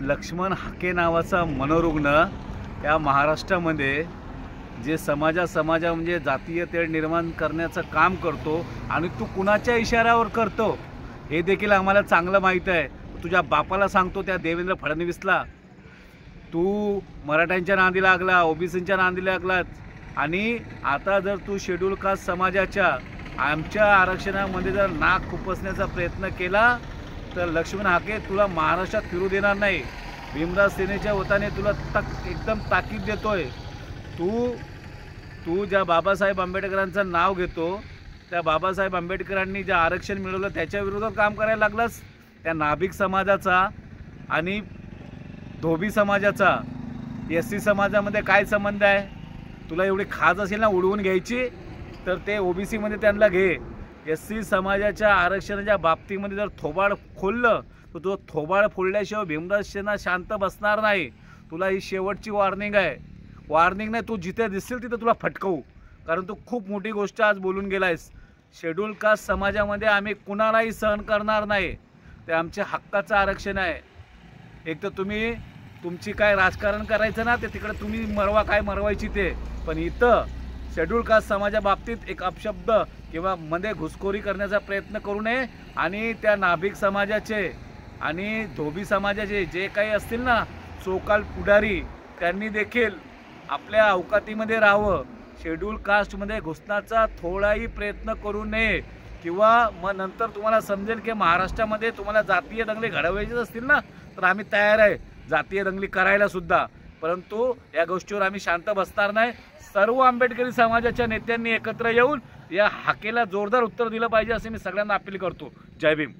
लक्ष्मण हाके नावाचा मनोरुग्ण या महाराष्ट्रामध्ये जे समाजा म्हणजे जातीय तेढ निर्माण करण्याचं काम करतो आणि तू कुणाच्या इशाऱ्यावर करतो हे देखील आम्हाला चांगलं माहीत आहे। तुझ्या बापाला सांगतो, त्या देवेंद्र फडणवीसला, तू मराठ्यांच्या नांदी लागला, ओबीसींच्या नांदी लागलात आणि आता जर तू शेड्यूल कास्ट समाजाच्या आमच्या आरक्षणामध्ये जर नाक खुपसण्याचा प्रयत्न केला तर लक्ष्मण हाके तुला महाराष्ट्रात फिरू देणार नाही। भीमराव सेनेच्या वतीने तुला एकदम ताकीद देतोय। तू ज्या बाबासाहेब आंबेडकरांचं नाव घेतो, त्या बाबासाहेब आंबेडकरांनी जे आरक्षण मिळवलं त्याच्या विरोधात काम करायला लागलास। त्या नाभिक समाजाचा आणि धोबी समाजाचा एससी समाजामध्ये काय संबंध आहे? तुला एवढी खाज असेल ना उडवून घ्यायची तर ते ओबीसी मध्ये त्यांना घे। एससी समाजाच्या आरक्षणाच्या बाबतीमध्ये जर थोबाड खोललं तर तो थोबाड फोडल्याशिवाय भीमराव सेना शांत बसणार नाही। तुला ही शेवटची वॉर्निंग आहे। वॉर्निंग नाही, तू जिथे दिसेल तिथे तुला फटकवू, कारण तू खूप मोठी गोष्ट आज बोलून गेलायस। शेड्यूल कास्ट समाजामध्ये आम्ही कुणालाही सहन करणार नाही। ते आमच्या हक्काचं आरक्षण आहे। एक तर तुम्ही तुमची काय राजकारण करायचं ना, ते तिकडे तुम्ही मरवा, काय मरवायची ते, पण इथं शेड्यूल कास्ट समाजा बाबतीत एक अपशब्द किंवा मध्ये घुसखोरी करण्याचा प्रयत्न करू नये। आणि त्या नाभिक समाजाचे आणि धोबी समाजाचे जे काही असतील ना सोकाल पुढारी, त्यांनी देखील आपल्या अवकातीमध्ये राहावं। शेड्यूल कास्टमध्ये घुसण्याचा थोडाही प्रयत्न करू नये, किंवा मग नंतर तुम्हाला समजेल की महाराष्ट्रामध्ये तुम्हाला जातीय दंगली घडवायचे असतील ना तर आम्ही तयार आहे जातीय दंगली करायला सुद्धा, परंतु या गोष्टीवर आम्ही शांत बसणार नाही। सर्व आंबेडकरी समाजाच्या नेत्यांनी एकत्र येऊन या हाकेला जोरदार उत्तर दिलं पाहिजे असे मी सगळ्यांना अपील करतो। जय भीम।